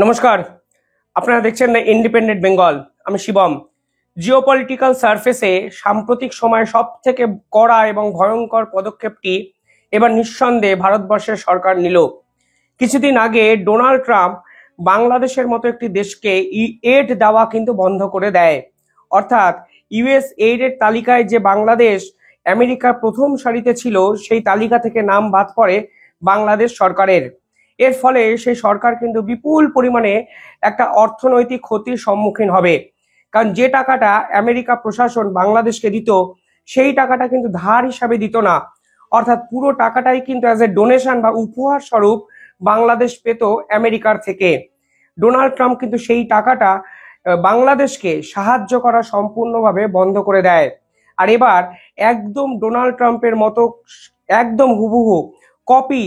নমস্কার, আপনারা দেখছেন না ইন্ডিপেন্ডেন্ট বেঙ্গল। আমি শিবম। জিওপলিটিক্যাল সারফেসে সাম্প্রতিক সময়ে সব থেকে কড়া এবং ভয়ঙ্কর পদক্ষেপটি এবার নিঃসন্দেহে ভারতবর্ষের সরকার নিল। কিছুদিন আগে ডোনাল্ড ট্রাম্প বাংলাদেশের মতো একটি দেশকে এড দেওয়া কিন্তু বন্ধ করে দেয়। অর্থাৎ ইউএস এইডের তালিকায় যে বাংলাদেশ আমেরিকার প্রথম সারিতে ছিল, সেই তালিকা থেকে নাম বাদ পড়ে বাংলাদেশ সরকারের। এর ফলে সেই সরকার কিন্তু বিপুল পরিমাণে একটা অর্থনৈতিক ক্ষতির সম্মুখীন হবে। কারণ যে টাকাটা আমেরিকা প্রশাসন বাংলাদেশকে দিত, সেই টাকাটা কিন্তু ধার হিসাবে দিত না। অর্থাৎ পুরো টাকাটাই কিন্তু অ্যাজ এ ডোনেশন বা উপহার স্বরূপ বাংলাদেশ পেত আমেরিকার থেকে। ডোনাল্ড ট্রাম্প কিন্তু সেই টাকাটা বাংলাদেশকে সাহায্য করা সম্পূর্ণভাবে বন্ধ করে দেয়। আর এবার একদম ডোনাল্ড ট্রাম্পের মতো একদম হুবহু কপি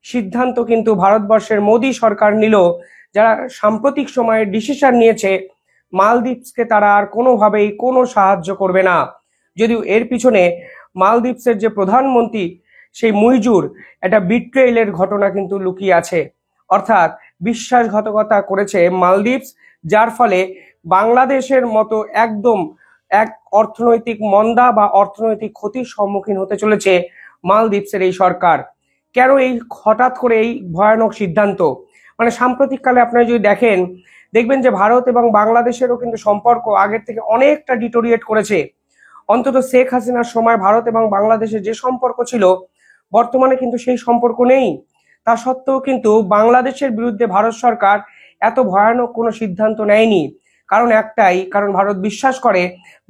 সিদ্ধান্ত কিন্তু ভারতবর্ষের মোদী সরকার নিল, যারা সাম্প্রতিক সময়ে ডিসিশন নিয়েছে মালদ্বীপসকে তারা আর কোনোভাবেই কোনো সাহায্য করবে না। যদিও এর পিছনে মালদ্বীপসের যে প্রধানমন্ত্রী সেই মুইজুর একটা বিট্রেইলের ঘটনা কিন্তু লুকিয়ে আছে। অর্থাৎ বিশ্বাসঘাতকতা করেছে মালদ্বীপস, যার ফলে বাংলাদেশের মতো একদম এক অর্থনৈতিক মন্দা বা অর্থনৈতিক ক্ষতির সম্মুখীন হতে চলেছে মালদ্বীপসের এই সরকার। কেন এই হঠাৎ করে এই ভয়ানক সিদ্ধান্ত? মানে সাম্প্রতিককালে আপনারা যদি দেখবেন যে ভারত এবং বাংলাদেশেরও কিন্তু সম্পর্ক আগের থেকে অনেকটা ডিটোরিয়েট করেছে। অন্তত শেখ হাসিনার সময় ভারত এবং বাংলাদেশের যে সম্পর্ক ছিল, বর্তমানে কিন্তু সেই সম্পর্ক নেই। তা সত্ত্বেও কিন্তু বাংলাদেশের বিরুদ্ধে ভারত সরকার এত ভয়ানক কোনো সিদ্ধান্ত নেয়নি। কারণ একটাই, কারণ ভারত বিশ্বাস করে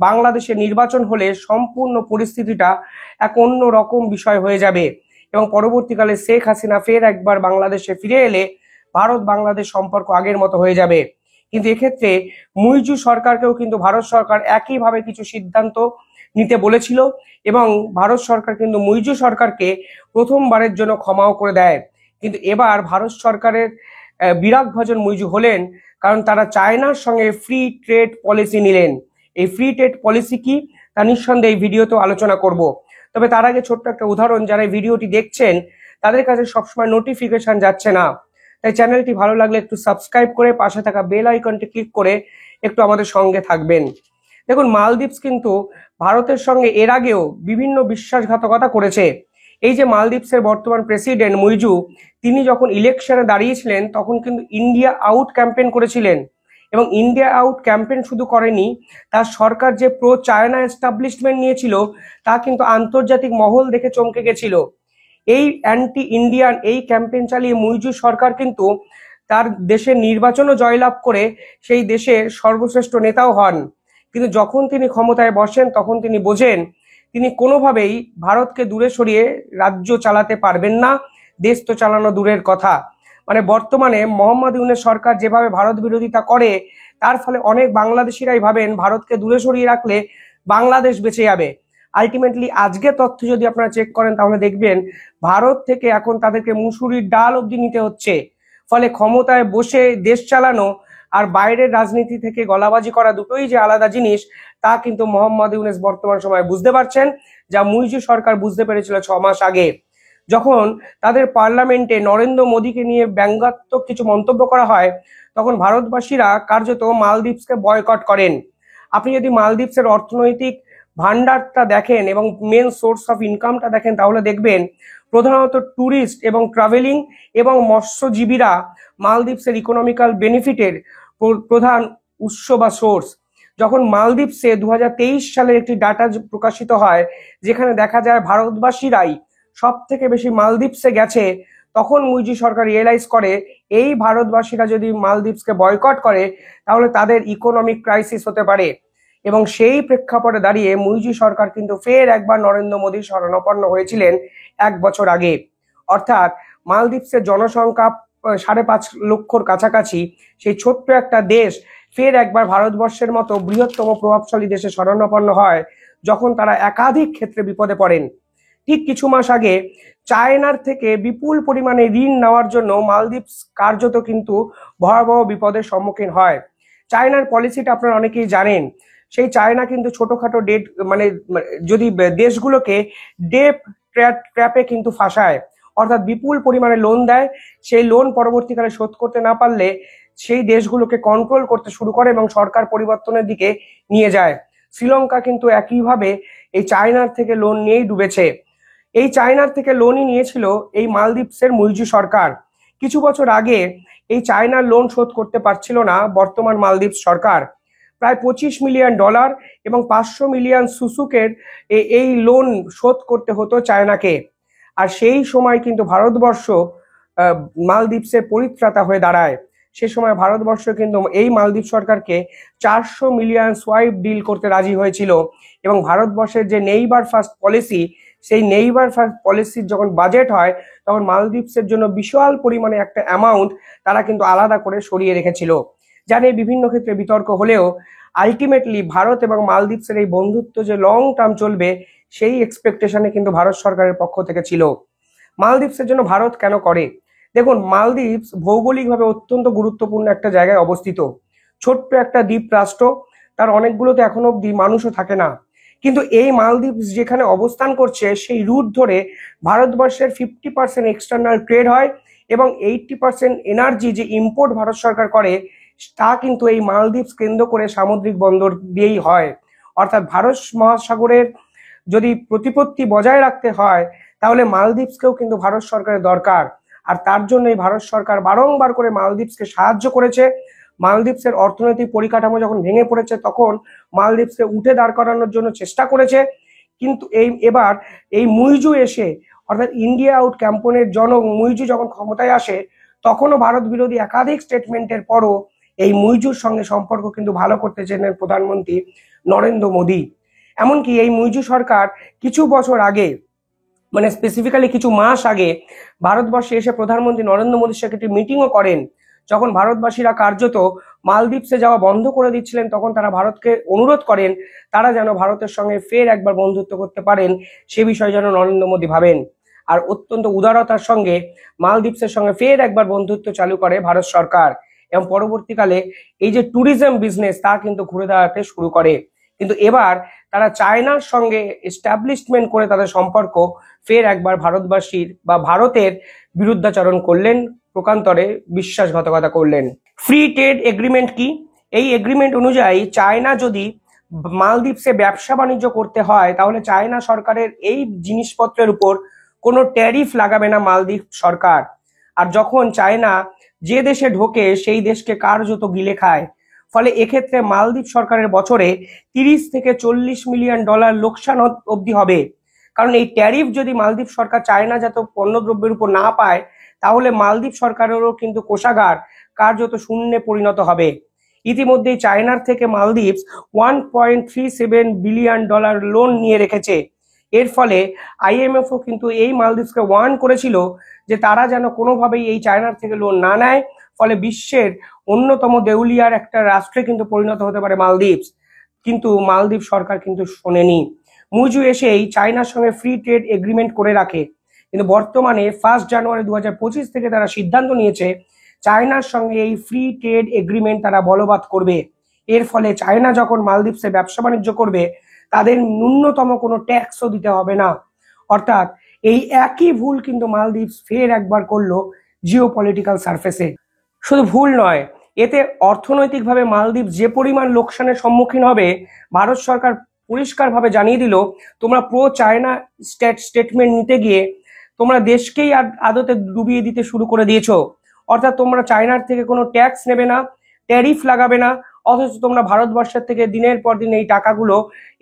বাংলাদেশে নির্বাচন হলে সম্পূর্ণ পরিস্থিতিটা এক অন্য রকম বিষয় হয়ে যাবে এবং পরবর্তীকালে শেখ হাসিনা ফের একবার বাংলাদেশে ফিরে এলে ভারত বাংলাদেশ সম্পর্ক আগের মতো হয়ে যাবে। কিন্তু এক্ষেত্রে মুইজু সরকারকেও কিন্তু ভারত সরকার একইভাবে কিছু সিদ্ধান্ত নিতে বলেছিল এবং ভারত সরকার কিন্তু মুইজু সরকারকে প্রথমবারের জন্য ক্ষমাও করে দেয়। কিন্তু এবার ভারত সরকারের বিরাগভাজন মুইজু হলেন, কারণ তারা চায়নার সঙ্গে ফ্রি ট্রেড পলিসি নিলেন। এই ফ্রি ট্রেড পলিসি কি, তা নিঃসন্দেহে এই ভিডিওতেও আলোচনা করব। তবে তার আগে ছোট্ট একটা উদাহরণ, যারা এই ভিডিওটি দেখছেন তাদের কাছে সবসময় নোটিফিকেশন যাচ্ছে না, তাই চ্যানেলটি ভালো লাগলে একটু সাবস্ক্রাইব করে পাশে থাকা বেল আইকনটি ক্লিক করে একটু আমাদের সঙ্গে থাকবেন। দেখুন, মালদ্বীপস কিন্তু ভারতের সঙ্গে এর আগেও বিভিন্ন বিশ্বাসঘাতকতা করেছে। এই যে মালদ্বীপসের বর্তমান প্রেসিডেন্ট মুইজু, তিনি যখন ইলেকশনে দাঁড়িয়েছিলেন তখন কিন্তু ইন্ডিয়া আউট ক্যাম্পেইন করেছিলেন এবং ইন্ডিয়া আউট ক্যাম্পেইন শুধু করেনি, তার সরকার যে প্রো চায়না এস্টাবলিশমেন্ট নিয়েছিল তা কিন্তু আন্তর্জাতিক মহল দেখে চমকে গেছিল। এই অ্যান্টি ইন্ডিয়ান এই ক্যাম্পেইন চালিয়ে মুইজু সরকার কিন্তু তার দেশের নির্বাচনও জয়লাভ করে সেই দেশের সর্বশ্রেষ্ঠ নেতাও হন। কিন্তু যখন তিনি ক্ষমতায় বসেন তখন তিনি বোঝেন তিনি কোনোভাবেই ভারতকে দূরে সরিয়ে রাজ্য চালাতে পারবেন না, দেশ তো চালানো দূরের কথা। মানে বর্তমানে মোহাম্মদ ইউনূস সরকার যেভাবে ভারত বিরোধিতা করে, তার ফলে অনেক বাংলাদেশিরাই ভাবেন ভারতকে দূরে সরিয়ে রাখলে বাংলাদেশ বেঁচে যাবে। আলটিমেটলি আজকে তথ্য যদি আপনারা চেক করেন তাহলে দেখবেন ভারত থেকে এখন তাদেরকে মুসুরির ডাল অবধি নিতে হচ্ছে। ফলে ক্ষমতায় বসে দেশ চালানো আর বাইরের রাজনীতি থেকে গলাবাজি করা দুটোই যে আলাদা জিনিস, তা কিন্তু মোহাম্মদ ইউনূস বর্তমান সময়ে বুঝতে পারছেন, যা মুইজু সরকার বুঝতে পেরেছিল 6 মাস আগে। যখন তাদের পার্লামেন্টে নরেন্দ্র মোদীকে নিয়ে ব্যঙ্গাত্মক কিছু মন্তব্য করা হয়, তখন ভারতবাসীরা কার্যত মালদ্বীপসকে বয়কট করেন। আপনি যদি মালদ্বীপসের অর্থনৈতিক ভান্ডারটা দেখেন এবং মেন সোর্স অফ ইনকামটা দেখেন, তাহলে দেখবেন প্রধানত ট্যুরিস্ট এবং ট্রাভেলিং এবং মৎস্যজীবীরা মালদ্বীপসের ইকোনমিক্যাল বেনিফিটের প্রধান উৎস বা সোর্স। যখন মালদ্বীপসে 2023 সালের একটি ডাটা প্রকাশিত হয়, যেখানে দেখা যায় ভারতবাসীরাই সব থেকে বেশি মালদ্বীপসে গেছে, তখন মুইজু সরকার রিয়েলাইজ করে এই ভারতবাসীরা যদি মালদ্বীপসকে বয়কট করে তাহলে তাদের ইকোনমিক ক্রাইসিস হতে পারে। এবং সেই প্রেক্ষাপটে দাঁড়িয়ে মুইজু সরকার কিন্তু ফের একবার নরেন্দ্র মোদীর শরণাপন্ন হয়েছিলেন 1 বছর আগে। অর্থাৎ মালদ্বীপসের জনসংখ্যা 5.5 লক্ষর কাছাকাছি, সেই ছোট্ট একটা দেশ ফের একবার ভারতবর্ষের মতো বৃহত্তম প্রভাবশালী দেশে শরণাপন্ন হয় যখন তারা একাধিক ক্ষেত্রে বিপদে পড়েন। ঠিক কিছু মাস আগে চায়নার থেকে বিপুল পরিমাণে ঋণ নেওয়ার জন্য মালদ্বীপস কার্যত কিন্তু ভয়াবহ বিপদের সম্মুখীন হয়। চায়নার পলিসিটা আপনারা অনেকেই জানেন। সেই চায়না কিন্তু ছোটখাটো ডেট মানে যদি দেশগুলোকে ডেপ ট্র্যাপে কিন্তু ফাঁসায়, অর্থাৎ বিপুল পরিমাণে লোন দেয়, সেই লোন পরবর্তীকালে শোধ করতে না পারলে সেই দেশগুলোকে কন্ট্রোল করতে শুরু করে এবং সরকার পরিবর্তনের দিকে নিয়ে যায়। শ্রীলঙ্কা কিন্তু একইভাবে এই চায়নার থেকে লোন নিয়েই ডুবেছে। এই চায়নার থেকে লোনই নিয়েছিল এই মালদ্বীপসের মুইজু সরকার। কিছু বছর আগে এই চায়নার লোন শোধ করতে পারছিল না বর্তমান মালদ্বীপ সরকার। প্রায় $25 মিলিয়ন এবং 500 মিলিয়ন সুসুকের এই লোন শোধ করতে হতো চায়নাকে। আর সেই সময় কিন্তু ভারতবর্ষ মালদ্বীপসের পরিত্রাতা হয়ে দাঁড়ায়। সে সময় ভারতবর্ষ কিন্তু এই মালদ্বীপ সরকারকে 400 মিলিয়ন সোয়াইপ ডিল করতে রাজি হয়েছিল এবং ভারতবর্ষের যে নেইবার ফার্স্ট পলিসি, সেই নেইবার ফার্স্ট পলিসির যখন বাজেট হয় তখন মালদ্বীপসের জন্য বিশাল পরিমাণে একটা অ্যামাউন্ট তারা কিন্তু আলাদা করে সরিয়ে রেখেছিল। যা নিয়ে বিভিন্ন ক্ষেত্রে বিতর্ক হলেও আলটিমেটলি ভারত এবং মালদ্বীপসের এই বন্ধুত্ব যে লং টার্ম চলবে সেই এক্সপেকটেশনে কিন্তু ভারত সরকারের পক্ষ থেকে ছিল। মালদ্বীপসের জন্য ভারত কেন করে? দেখুন, মালদ্বীপস ভৌগোলিকভাবে অত্যন্ত গুরুত্বপূর্ণ একটা জায়গায় অবস্থিত। ছোট্ট একটা দ্বীপ রাষ্ট্র, তার অনেকগুলোতে এখনো অব্দি মানুষও থাকে না। কিন্তু এই মালদ্বীপস যেখানে অবস্থান করছে সেই রুট ধরে ভারতবর্ষের 50% এক্সটার্নাল ট্রেড হয় এবং 80% এনার্জি যে ইম্পোর্ট ভারত সরকার করে তা কিন্তু এই মালদ্বীপস কেন্দ্র করে সামুদ্রিক বন্দর দিয়েই হয়। অর্থাৎ ভারত মহাসাগরের যদি প্রতিপত্তি বজায় রাখতে হয় তাহলে মালদ্বীপসকেও কিন্তু ভারত সরকারের দরকার। আর তার জন্যই ভারত সরকার বারংবার করে মালদ্বীপসকে সাহায্য করেছে। মালদ্বীপসের অর্থনৈতিক পরিকাঠামো যখন ভেঙে পড়েছে তখন মালদ্বীপসকে উঠে দাঁড় করানোর জন্য চেষ্টা করেছে। কিন্তু এবার এই মুইজু এসে, অর্থাৎ ইন্ডিয়া আউট ক্যাম্পেনের জনক মুইজু যখন ক্ষমতায় আসে তখনও ভারত বিরোধী একাধিক স্টেটমেন্টের পরও এই মুইজুর সঙ্গে সম্পর্ক কিন্তু ভালো করতে চেয়েছেন প্রধানমন্ত্রী নরেন্দ্র মোদী। এমনকি এই মুইজু সরকার কিছু বছর আগে, মানে স্পেসিফিক্যালি কিছু মাস আগে ভারতবর্ষে এসে প্রধানমন্ত্রী নরেন্দ্র মোদীর সাথে একটি মিটিংও করেন। যখন ভারতবাসীরা কার্যত মালদ্বীপসে যাওয়া বন্ধ করে দিচ্ছিলেন তখন তারা ভারতকে অনুরোধ করেন তারা যেন ভারতের সঙ্গে ফের একবার বন্ধুত্ব করতে পারেন, সে বিষয়ে যেন নরেন্দ্র মোদী ভাবেন। আর অত্যন্ত উদারতার সঙ্গে মালদ্বীপসের সঙ্গে ফের একবার বন্ধুত্ব চালু করে ভারত সরকার এবং পরবর্তীকালে এই যে ট্যুরিজম বিজনেস তা কিন্তু ঘুরে দাঁড়াতে শুরু করে। কিন্তু এবার তারা চায়নার সঙ্গে এস্টাবলিশমেন্ট করে তাদের সম্পর্ক ফের একবার ভারতবাসীর বা ভারতের বিরুদ্ধাচরণ করলেন, প্রকান্তরে বিশ্বাসঘাতকতা করলেন। ফ্রি ট্রেড এগ্রিমেন্ট কি? এই এগ্রিমেন্ট অনুযায়ী চায়না যদি মালদ্বীপসে ব্যবসা বাণিজ্য করতে হয় তাহলে চায়না সরকারের এই জিনিসপত্রের উপর কোনো ট্যারিফ লাগাবে না মালদ্বীপ সরকার। আর যখন চায়না যে দেশে ঢোকে সেই দেশকে কার্যত গিলে খায়। ফলে এক্ষেত্রে মালদ্বীপ সরকারের বছরে 30 থেকে $40 মিলিয়ন লোকসান অবধি হবে। কারণ এই ট্যারিফ যদি মালদ্বীপ সরকার চায়নাজাত পণ্যদ্রব্যের উপর না পায় তাহলে মালদ্বীপ সরকারেরও কিন্তু কোষাগার কার্যত শূন্যে পরিণত হবে। ইতিমধ্যেই চায়নার থেকে মালদ্বীপস $1.37 বিলিয়ন লোন নিয়ে রেখেছে। এর ফলে আইএমএফও কিন্তু এই মালদ্বীপসকে ওয়ার্ন করেছিল যে তারা যেন কোনোভাবেই এই চায়নার থেকে লোন না নেয়, ফলে বিশ্বের অন্যতম দেউলিয়ার একটা রাষ্ট্রে কিন্তু পরিণত হতে পারে মালদ্বীপস। কিন্তু মালদ্বীপ সরকার কিন্তু শোনেনি। মুইজু এসেই চায়নার সঙ্গে ফ্রি ট্রেড এগ্রিমেন্ট করে রাখে, কিন্তু বর্তমানে 1 জানুয়ারি 2025 থেকে তারা সিদ্ধান্ত নিয়েছে চায়নার সঙ্গে এই ফ্রি ট্রেড এগ্রিমেন্ট তারা বলবৎ করবে। এর ফলে চায়না যখন মালদ্বীপসে ব্যবসা বাণিজ্য করবে তাদের ন্যূনতম কোনো ট্যাক্সও দিতে হবে না। অর্থাৎ এই একই ভুল কিন্তু মালদ্বীপস ফের একবার করলো জিও পলিটিক্যাল সারফেসে। শুধু ভুল নয়, এতে অর্থনৈতিকভাবে মালদ্বীপ যে পরিমাণ লোকসানের সম্মুখীন হবে ভারত সরকার পরিষ্কারভাবে জানিয়ে দিল তোমরা প্রো চায়না স্টেটমেন্ট নিতে গিয়ে তোমরা দেশকেই আদতে ডুবিয়ে দিতে শুরু করে দিয়েছো। অর্থাৎ তোমরা চায়নার থেকে কোনো ট্যাক্স নেবে না, ট্যারিফ লাগাবে না, অথচ তোমরা ভারতবর্ষের থেকে দিনের পর দিন এই টাকাগুলো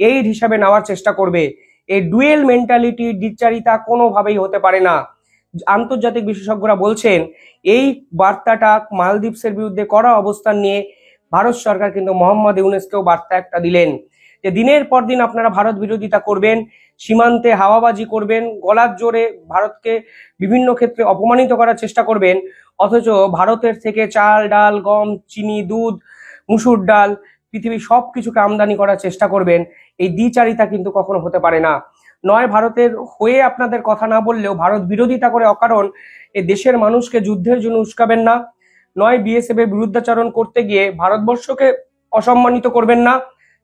এইড হিসাবে নেওয়ার চেষ্টা করবে। এই ডুয়েল মেন্টালিটি দ্বিচারিতা কোনোভাবেই হতে পারে না। আন্তর্জাতিক বিশেষজ্ঞরা বলছেন এই বার্তাটা মালদ্বীপসের বিরুদ্ধে কড়া অবস্থান নিয়ে ভারত সরকার কিন্তু মোহাম্মদ ইউনূসকেও বার্তা একটা দিলেন যে দিনের পর দিন আপনারা ভারত বিরোধিতা করবেন, সীমান্তে হাওয়াবাজি করবেন, গলার জোরে ভারতকে বিভিন্ন ক্ষেত্রে অপমানিত করার চেষ্টা করবেন, অথচ ভারতের থেকে চাল, ডাল, গম, চিনি, দুধ, মুসুর ডাল, পৃথিবীর সবকিছুকে আমদানি করার চেষ্টা করবেন। এই দ্বিচারিতা কিন্তু কখনো হতে পারে না। নয় ভারতের হয়ে আপনাদের কথা না বললেও ভারত বিরোধিতা করে অকারণ এই দেশের মানুষকে যুদ্ধের জন্য উস্কাবেন না, নয় বিএসএফ এর বিরুদ্ধাচরণ করতে গিয়ে ভারতবর্ষকে অসম্মানিত করবেন না।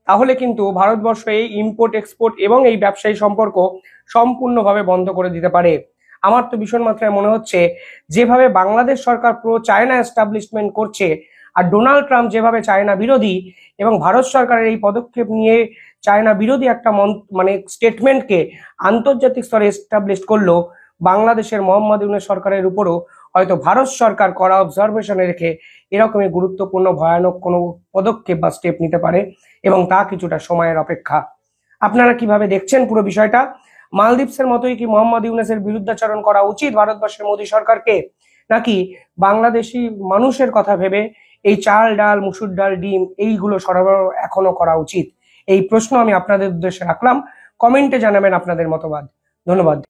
তাহলে কিন্তু ভারতবর্ষ এই ইম্পোর্ট এক্সপোর্ট এবং এই ব্যবসায়ী সম্পর্ক সম্পূর্ণভাবে বন্ধ করে দিতে পারে। আমার তো ভীষণ মাত্রায় মনে হচ্ছে যেভাবে বাংলাদেশ সরকার প্রো চায়না এস্টাবলিশমেন্ট করছে, আর ডোনাল্ড ট্রাম্প যেভাবে চায়না বিরোধী এবং ভারত সরকারের এই পদক্ষেপ নিয়ে চায়না বিরোধী একটা মানে স্টেটমেন্টকে আন্তর্জাতিক স্তরে এস্টাবলিশ করলো, বাংলাদেশের মোহাম্মদ ইউনূস সরকারের উপরও হয়তো ভারত সরকার কড়া অবজারভেশনে রেখে এরকমই গুরুত্বপূর্ণ ভয়ানক কোনো পদক্ষেপ বা স্টেপ নিতে পারে, এবং তা কিছুটা সময়ের অপেক্ষা। আপনারা কিভাবে দেখছেন পুরো বিষয়টা? মালদ্বীপসের মতোই কি মোহাম্মদ ইউনূসের বিরুদ্ধাচরণ করা উচিত ভারতবর্ষের মোদী সরকারকে, নাকি বাংলাদেশি মানুষের কথা ভেবে এই চাল ডাল মুসুর ডাল ডিম এইগুলো সরবরাহ এখনো করা উচিত? এই প্রশ্ন আমি আপনাদের উদ্দেশ্যে রাখলাম। কমেন্টে জানাবেন আপনাদের মতবাদ। ধন্যবাদ।